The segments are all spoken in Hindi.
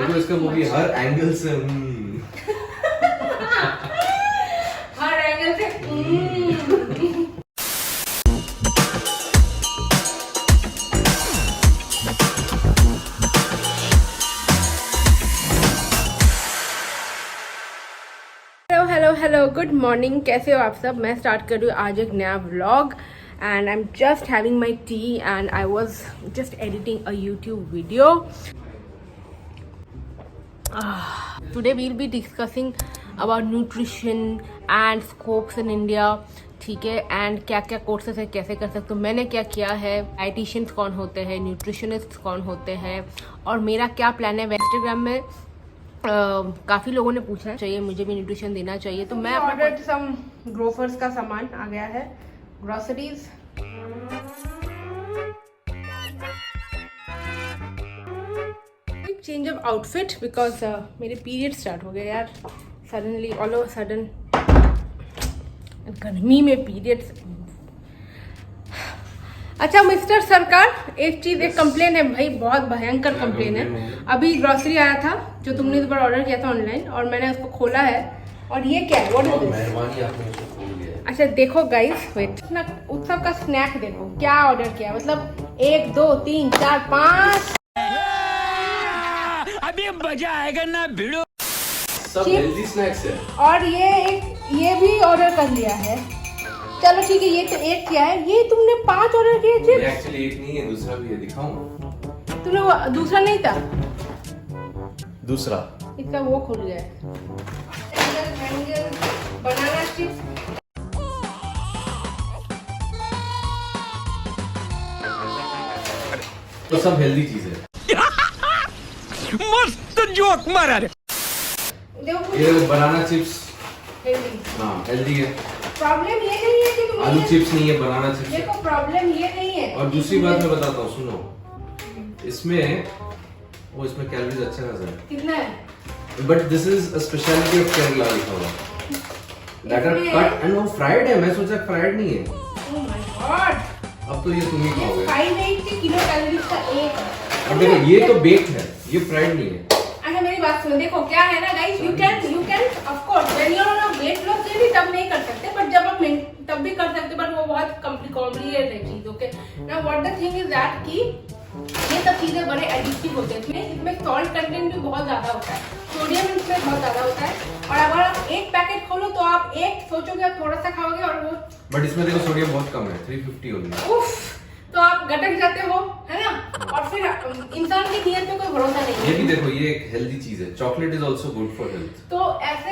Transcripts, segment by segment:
देखो इसका मूवी हर एंगल से हर एंगल से हेलो गुड मॉर्निंग। कैसे हो आप सब? मैं स्टार्ट कर रही हूँ आज एक नया vlog and I am just having my tea and I was just editing a YouTube video. Today we'll be discussing about nutrition and scopes in India, ठीक है, एंड क्या क्या कोर्सेस है, कैसे कर सकते हो, मैंने क्या किया है, डाइटिशियंस कौन होते हैं, न्यूट्रिशनिस्ट कौन होते हैं, और मेरा क्या प्लान है। इंस्टाग्राम में काफ़ी लोगों ने पूछा है चाहिए मुझे भी न्यूट्रिशन देना चाहिए, तो मैं ऑर्डर सम ग्रोफर्स का सामान आ गया है, groceries. Change of outfit because मेरे पीरियड स्टार्ट हो गए यार सडनली, ऑल ओवर सडन। गर्मी में पीरियड्स। अच्छा मिस्टर सरकार, एक चीज, एक कंप्लेन है भाई, बहुत भयंकर कंप्लेन है। अभी ग्रोसरी आया था जो तुमने दोबारा ऑर्डर किया था ऑनलाइन, और मैंने उसको खोला है, और ये क्या है? What is this? अच्छा देखो गाइस, वेट, ना उत्सव का स्नैक देखो क्या ऑर्डर किया, मतलब 1 2 3 4 5 अभी मजा आएगा ना भिड़ो। सब हेल्दी स्नैक्स है। और ये भी ऑर्डर कर लिया है। चलो ठीक है, ये तो एक किया है, ये तुमने 5 ऑर्डर किए चिप्स। एक्चुअली एक नहीं है, दूसरा भी है, दिखाऊं? तुमने वो दूसरा नहीं था? दूसरा इसका वो खुल गया है। Banana chips. तो सब हेल्दी चीज है। मस्त जोक मारा रे। ये बनाना चिप्स, हेल्दी। हाँ हेल्दी है। प्रॉब्लम ये नहीं है कि तुम आलू चिप्स नहीं है, बनाना चिप्स है। देखो प्रॉब्लम ये नहीं है। और दूसरी बात मैं बताता हूँ, सुनो, इसमें कैलोरीज अच्छा खासा है। कितना है? But this is a speciality of Kerala लिखा हुआ। दैट आर कट एंड वो फ्राइड है। मैं सोचा फ्राइड नहीं है। ओह माय गॉड, अब तो ये तुम ही खाओगे। 580 किलो कैलोरीज का एक है। अब देखो ये तो बेक्ड है, ये फ्राइड नहीं है। अच्छा मेरी बात सुनो, देखो क्या है ना guys, you can of course when you are on weight loss journey तब नहीं कर सकते, बट जब आप तब भी कर सकते, बट वो बहुत कॉम्प्लिकेटेड है चीज। Okay, now what the thing is that कि ये सब चीजें बड़े एडिक्टिव होते हैं। इसमें सॉल्ट कंटेंट भी बहुत ज्यादा होता है, सोडियम इसमें बहुत ज्यादा होता है, और अगर आप एक पैकेट खोलो तो आप एक सोचोगे आप थोड़ा सा खाओगे, और वो बट इसमें देखो सोडियम बहुत कम है, 350 ओनली। उफ, तो आप गटक जाते हो, है ना? और फिर इंसान की नीयत पे कोई भरोसा नहीं है। ये भी देखो, ये एक हेल्दी चीज है। Chocolate is also good for health. तो ऐसे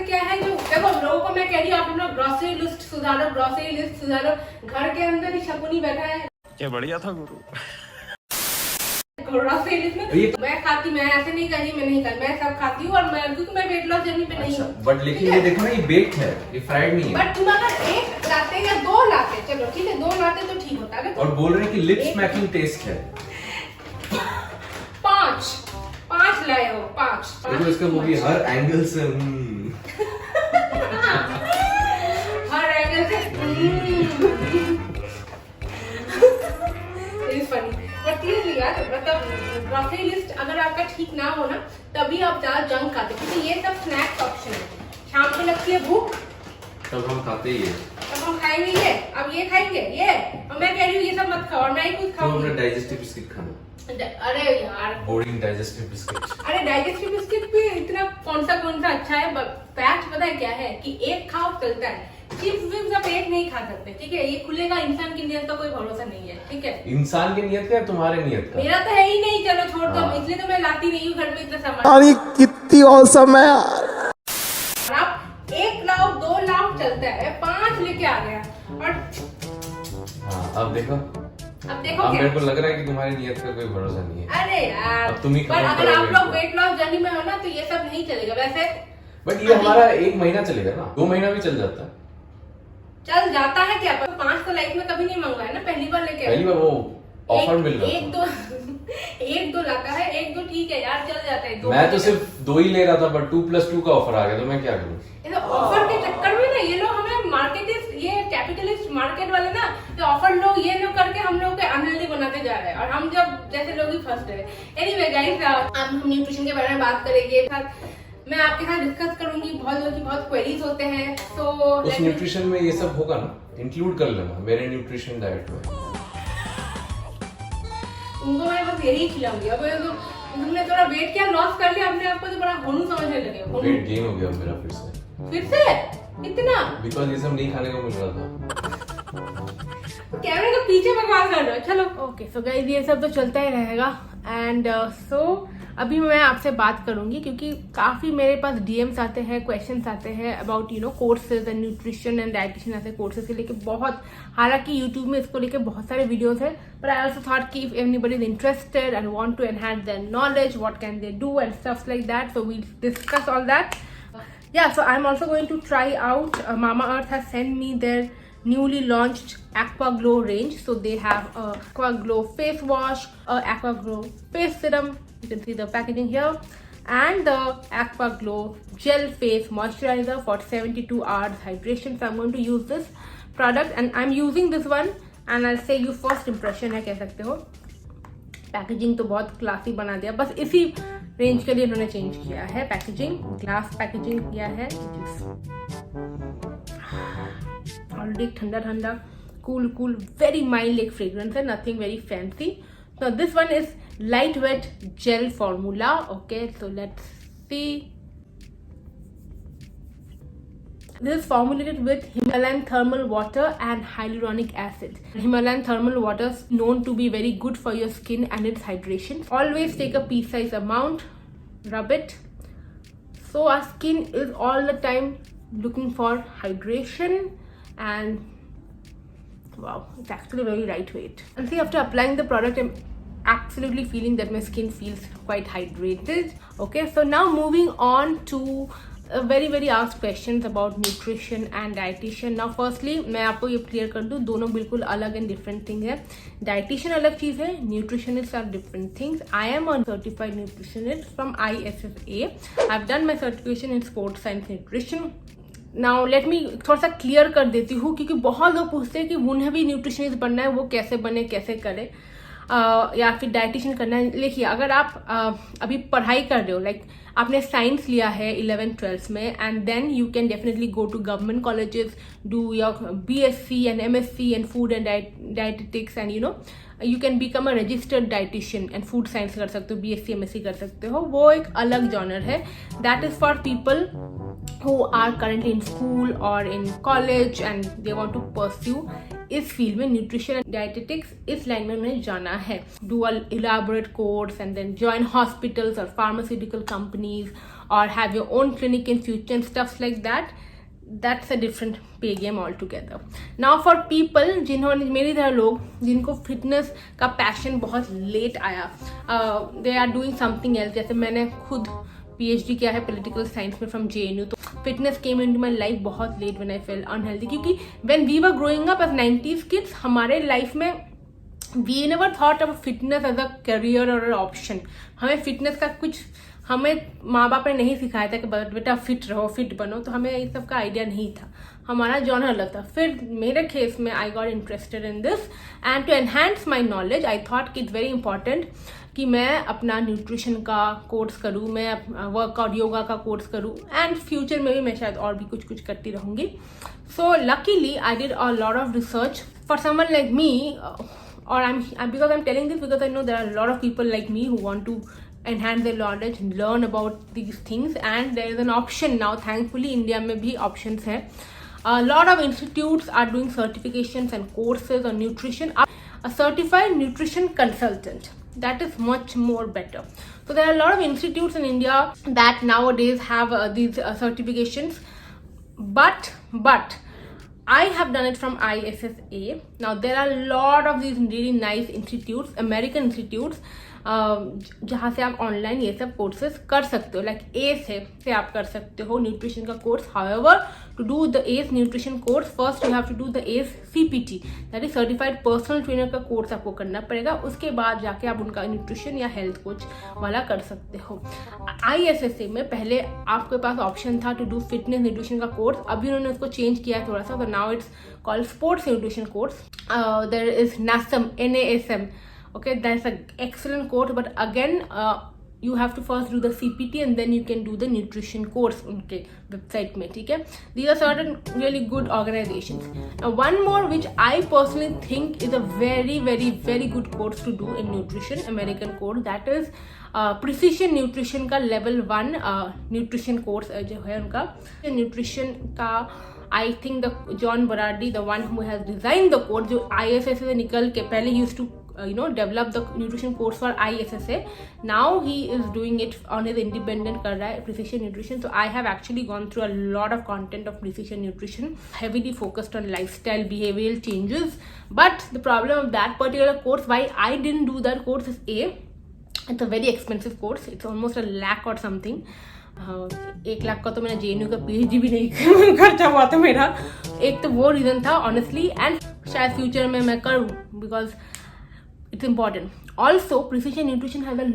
क्या है जो, देखो लोगों को मैं कह रही हूँ आप लोग ग्रोसरी लिस्ट सुधारो, ग्रोसरी लिस्ट सुधारो। घर के अंदर ही शकुनी बैठा है, क्या बढ़िया था गुरु। ग्रोसरी लिस्ट में मैं खाती, मैं ऐसे नहीं कही मैं नहीं खाती, मैं सब खाती हूँ, और मैं क्योंकि मैं वेट लॉस जर्नी पे नहीं हूँ। बट लेकिन ये देखो ना, ये बेक्ड है, ये फ्राइड नहीं है। बट तुम अगर एक लाते या 2 लाते, चलो ठीक है 2 लाते तो ठीक होता है। और बोल रहे हैं कि लिप स्मैकिंग टेस्ट है। 5 लाए हो, 5। देखो इसका मूवी हर एंगल से हर एंगल से it is funny. But seriously यार, मतलब ग्रोसरी लिस्ट अगर आपका ठीक ना हो ना, तभी आप ज्यादा जंक खाते, क्योंकि ये सब स्नैक्स ऑप्शन है। शाम को लगती है भूख, तब हम खाते ही है। तब हम खाएंगे ये, अब ये खाएंगे ये, और मैं कह रही हूँ ये सब मत खाओ, और मैं ही कुछ तो हमने खाऊंगी। डाइजेस्टिव बिस्किट खाना। अरे यार, बोरिंग डाइजेस्टिव बिस्किट। अरे डाइजेस्टिव बिस्किट भी इतना कौन सा अच्छा है? फैक्ट पता है क्या है कि एक खाओ चलता है, चिप्स विप्स आप एक नहीं खा सकते, ठीक है? ये खुलेगा, इंसान की नियत का कोई भरोसा नहीं है, ठीक है? इंसान की नियत का है, तुम्हारे नियत का? मेरा तो है ही नहीं, चलो छोड़ दो, हाँ। इसलिए तो मैं लाती नहीं हूँ घर में इतना सामान। अरे कितनी औसम है यार। आप 1 लाओ 2 लाओ चलता है, 5 लेके आ गया, और हाँ अब देखो, अब देखो अब क्या? मेरे को लग रहा है कि तुम्हारी नियत का कोई भरोसा नहीं है। अरे यार, अब तुम ही पर खत्म अगर आप करोगे लोग इसको। वेट लॉस जर्नी में हो ना, तो ये सब नहीं चलेगा। वैसे बट ये हमारा 1 महीना चलेगा ना, 2 महीना भी चल जाता है। चल जाता है क्या? 5 तो लाइफ में कभी नहीं मंगवाया ना, पहली बार लेके पहली बार वो ऑफर मिल रहा एक था। एक दो लाता है, 1 2 ठीक है यार, चल जाता है। 2 मैं तो सिर्फ 2 ही ले रहा था, बट 2+2 का ऑफर आ गया, तो मैं क्या करूँ? ऑफर के चक्कर में ना ये लोग हमें मार्केटिस्ट, ये कैपिटलिस्ट मार्केट वाले ना, तो ऑफर लोग ये लोग करके हम लोग को अनहेल्दी बनाते जा रहे हैं, और हम जब जैसे लोग ही फर्स्ट है। एनीवे गाइस, हम न्यूट्रिशन के बारे में बात करेंगे। मैं आपके साथ डिस्कस करूंगी। बहुत लोगों की बहुत क्वेरीज होते हैं, तो उस न्यूट्रिशन में ये सब होगा ना, इंक्लूड कर लेना मेरे न्यूट्रिशन डाइट में। उनको मैं बस यही खिलाऊंगी। अब तो तुमने थोड़ा वेट क्या लॉस कर लिया अपने आप को, तो बड़ा होनू समझने लगे हो। वेट गेन हो गया मेरा फिर से इतना बिकॉज ये सब नहीं खाने को मिल रहा था। कैमरे के पीछे बकवास कर रहे हो। चलो ओके, सो गाइस ये सब तो चलता ही रहेगा। एंड सो अभी मैं आपसे बात करूंगी क्योंकि काफी मेरे पास डीएम्स आते हैं, क्वेश्चंस आते हैं about courses and nutrition and dietitian, ऐसे कोर्सेज के लेके बहुत। हालांकि यूट्यूब में इसको लेके बहुत सारे वीडियोस है, but I also thought कि if anybody is interested and want to enhance their knowledge, what can they do and stuff like that. So we'll discuss all that. Yeah, so I'm also going to try out. Mamaearth has sent me their newly launched Aqua Glow range. So they have a Aqua Glow face wash, a Aqua Glow face serum. You can see the packaging here, and the Aqua Glow gel face moisturizer for 72 hours hydration. So I'm going to use this product and I'm using this one. And I'll say you first impression है, कह सकते हो। पैकेजिंग तो बहुत क्लासी बना दिया, बस इसी रेंज के लिए इन्होंने चेंज किया है पैकेजिंग, ग्लास पैकेजिंग किया है। ऑलरेडी ठंडा ठंडा, कूल कूल, वेरी माइल्ड एक फ्रेग्रेंस है, nothing very fancy. So this one is lightweight gel formula. Okay, so let's see. This is formulated with Himalayan thermal water and hyaluronic acid. Himalayan thermal water is known to be very good for your skin and its hydration. Always take a pea-sized amount, rub it. So our skin is all the time looking for hydration, and wow, it's actually very lightweight. And see, after applying the product, I'm absolutely feeling that my skin feels quite hydrated. Okay, so now moving on to very asked questions about nutrition and dietitian. Now firstly मैं आपको ये क्लियर कर दूँ, दोनों बिल्कुल अलग एंड डिफरेंट थिंग है। डाइटिशियन अलग चीज़ है, nutritionist are different things. I am a certified nutritionist from ISSA. I have done my certification in sports science nutrition. Now let me थोड़ा सा क्लियर कर देती हूँ, क्योंकि बहुत लोग पूछते हैं कि उन्हें भी न्यूट्रिशनिस्ट बनना है, वो कैसे बने, कैसे करे, या फिर डाइटिशियन करना है। देखिए, अगर आप अभी पढ़ाई कर रहे हो, लाइक आपने साइंस लिया है 11th-12th में, and then you can definitely go to government colleges, do your BSc and MSc and food and dietetics, and you can become a registered dietitian and food science कर सकते हो, BSc MSc कर सकते हो। वो एक अलग जॉनर है, that is for people who are currently in school or in college and they want to pursue इस फील्ड में, न्यूट्रिशन एंड डाइटेटिक्स इस लाइन में उन्हें जाना है। Do a elaborate course and then join hospitals और फार्मास्यूटिकल कंपनीज और have your own clinic in future and stuffs like that. That's a different pay game all together. Now for people जिन्होंने, मेरी तरह लोग जिनको फिटनेस का पैशन बहुत लेट आया, they are doing something else. जैसे मैंने खुद PhD किया है पॉलिटिकल साइंस में फ्रॉम JNU, तो fitness came into my life बहुत late when I felt unhealthy, क्योंकि when we were growing up as 90s kids, हमारे लाइफ में we never thought of fitness as a career और ऑप्शन। हमें फिटनेस का कुछ, हमें माँ बाप ने नहीं सिखाया था कि बेटा फिट रहो, फिट बनो, तो हमें ये सब का आइडिया नहीं था, हमारा जॉनर अलग था। फिर मेरे केस में I got interested in this, and to enhance my knowledge I thought कि इट्स वेरी इंपॉर्टेंट कि मैं अपना न्यूट्रिशन का कोर्स करूँ, मैं वर्कआउट योगा का कोर्स करूँ, एंड फ्यूचर में भी मैं शायद और भी कुछ कुछ करती रहूँगी। So luckily I did a lot of research for someone like me, और because I'm telling this because I know there are a lot of people like me who want to enhance their knowledge, learn about these things, and there is an option now, thankfully India में भी options है। A lot of institutes are doing certifications and courses on nutrition. A certified nutrition consultant, that is much more better. So there are a lot of institutes in India that nowadays have these certifications, but I have done it from ISSA. Now there are a lot of these really nice institutes, American institutes, जहाँ से आप ऑनलाइन ये सब कोर्सेज कर सकते हो, लाइक ACE से आप कर सकते हो न्यूट्रिशन का course. However to do the ACE nutrition course, first you have to do the ACE CPT, that is certified personal trainer का कोर्स आपको करना पड़ेगा। उसके बाद जाके आप उनका न्यूट्रिशन या हेल्थ कोच वाला कर सकते हो। ISSA में पहले आपके पास ऑप्शन था टू डू फिटनेस न्यूट्रिशन का कोर्स, अभी उन्होंने उसको चेंज किया है थोड़ा सा, तो now it's called sports nutrition course. There is NASM, Okay, that's an excellent course, but again you have to first do the CPT and then you can do the nutrition course उनके website में, ठीक है. These are certain really good organizations. Now one more which I personally think is a very very very good course to do in nutrition, American course, that is Precision Nutrition का level 1 nutrition course जो है उनका nutrition का. I think the John Berardi, the one who has designed the course, जो ISSA से निकल के पहले he used to develop the nutrition course for ISSA. Now he is doing it on his independent कर रहा है Precision Nutrition. So I have actually gone through a lot of content of Precision Nutrition, heavily focused on lifestyle behavioral changes. But the problem of that particular course, why I didn't do that course is it's a very expensive course. It's almost a lakh or something. 1 lakh का तो मैंने JNU का PhD भी नहीं खर्चा हुआ था मेरा. एक तो वो रीज़न था ऑनेस्टली, एंड शायद फ्यूचर में मैं करूँ because it's important. Also Precision Nutrition has a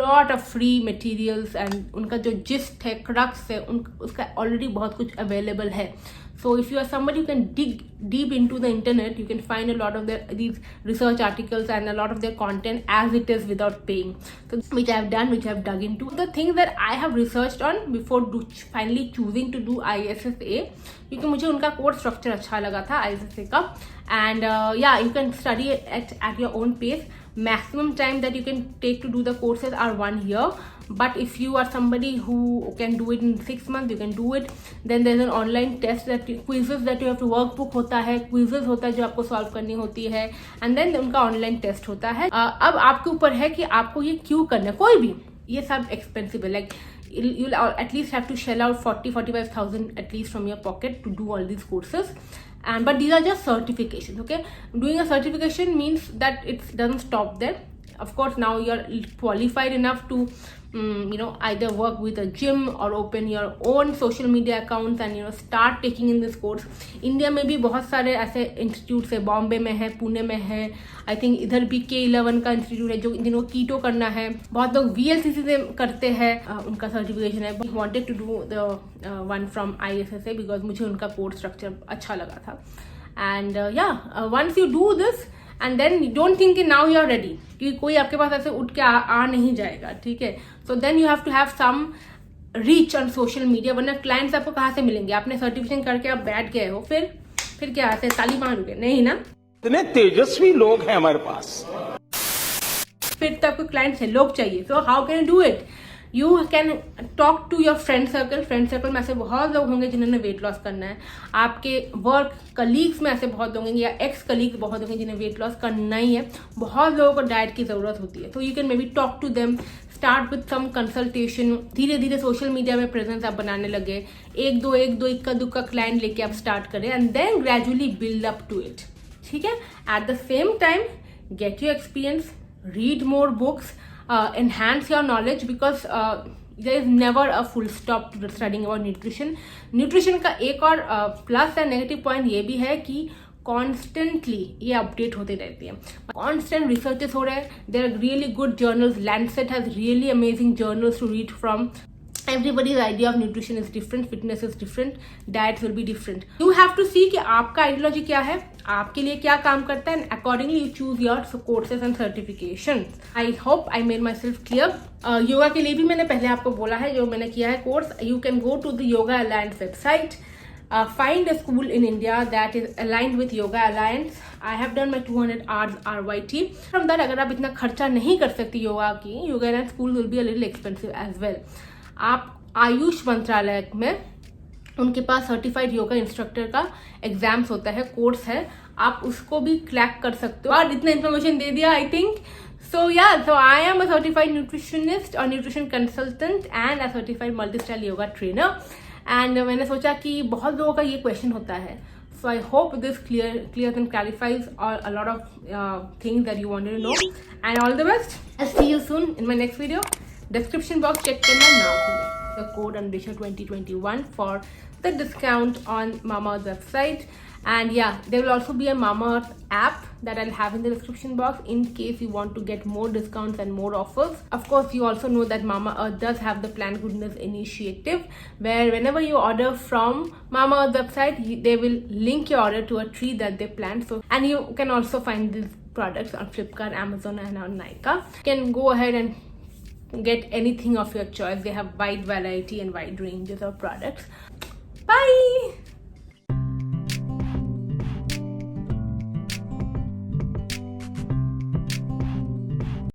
lot of free materials and उनका जो gist है, crux है, उसका already बहुत कुछ available है. So if you are somebody who can dig deep into the internet, you can find a lot of these research articles and a lot of their content as it is without paying. So which I have done, which I have dug into. The things that I have researched on before finally choosing to do ISSA, क्योंकि मुझे उनका course structure अच्छा लगा था ISSA का. And yeah, you can study it at your own pace. Maximum time that you can take to do the courses are 1 year. But if you are somebody who can do it in 6 months, you can do it. Then there's an online test quizzes that you have to workbook होता है, quizzes होता है जो आपको solve करनी होती है, and then उनका online test होता है. अब आपके ऊपर है कि आपको ये क्यों करना है. कोई भी, ये सब expensive है. Like you'll at least have to shell out 40,000-45,000 at least from your pocket to do all these courses. But these are just certifications. Okay, doing a certification means that it doesn't stop there. Of course, now you're qualified enough to either work with a gym or open your own social media accounts and start taking in this course. India में भी बहुत सारे ऐसे इंस्टीट्यूट्स है, बॉम्बे में है, पुणे में है, आई थिंक इधर भी K11 का इंस्टीट्यूट है जो जिनको कीटो करना है. बहुत लोग VLCC से करते हैं, उनका सर्टिफिकेशन है. Wanted to do the one from ISSA because मुझे उनका कोर्स स्ट्रक्चर अच्छा लगा था. एंड या once you do this and then don't think कि नाउ यू आर रेडी, क्योंकि कोई आपके पास ऐसे उठ के आ नहीं जाएगा, ठीक है. So then you have to have some reach on social media, वरना क्लाइंट्स आपको कहाँ से मिलेंगे. आपने सर्टिफिकेशन करके आप बैठ गए हो, फिर क्या ऐसे ताली मारोगे? नहीं ना. इतने तेजस्वी लोग हैं हमारे पास, फिर तो आपको क्लाइंट्स है, लोग चाहिए. So how can you do it? You can talk to your friend circle में ऐसे बहुत लोग होंगे जिन्होंने वेट लॉस करना है. आपके वर्क कलीग्स में ऐसे बहुत लोग होंगे या एक्स कलीग्स बहुत होंगे जिन्हें वेट लॉस करना ही है. बहुत लोगों को डाइट की ज़रूरत होती है. तो you can maybe talk to them, start with some consultation. धीरे धीरे सोशल मीडिया में प्रेजेंस आप बनाने लगे, एक दो इक्का दुक्का क्लाइंट लेके आप स्टार्ट करें and then gradually build up to it, ठीक है. At the same time get your experience, read more books, enhance your knowledge because there is never a full stop to studying about nutrition. Nutrition का एक और प्लस या नेगेटिव पॉइंट ये भी है कि कॉन्स्टेंटली ये अपडेट होते रहती है. कॉन्स्टेंट रिसर्चेस हो रहे हैं. There are really good journals. Lancet has really amazing journals to read from. Everybody's idea of nutrition is different, fitness is different, diets will be different. You have to see कि आपका आइडियोलॉजी क्या है, आपके लिए क्या काम करता है, and accordingly you choose your courses and certifications. I hope I made myself clear. Yoga के लिए भी मैंने पहले आपको बोला है, जो मैंने किया है course. You can go to the Yoga Alliance website. Find a school in India that is aligned with Yoga Alliance. I have done my 200 hours RYT. From that, अगर आप इतना खर्चा नहीं कर सकती योगा की, Yoga Alliance school will be a little expensive as well. आप आयुष मंत्रालय में उनके पास सर्टिफाइड योगा इंस्ट्रक्टर का एग्जाम्स होता है, कोर्स है, आप उसको भी क्रैक कर सकते हो. और इतना इन्फॉर्मेशन दे दिया I think. So I am a certified nutritionist और nutrition consultant and a certified multi style yoga trainer. And मैंने सोचा कि बहुत लोगों का ये क्वेश्चन होता है. So I hope this clears and clarifies a lot of things that you wanted to know. And all the best. I'll see you soon in my next video. Description box check करना ना भूलें. The code Anvisha 2021 for the discount on Mamaearth website. And yeah, there will also be a Mamaearth app that I'll have in the description box in case you want to get more discounts and more offers. Of course, you also know that Mamaearth does have the Plan Goodness initiative where whenever you order from Mamaearth website, they will link your order to a tree that they plant. So, and you can also find these products on Flipkart, Amazon and on Nykaa. You can go ahead and get anything of your choice. They have wide variety and wide ranges of products.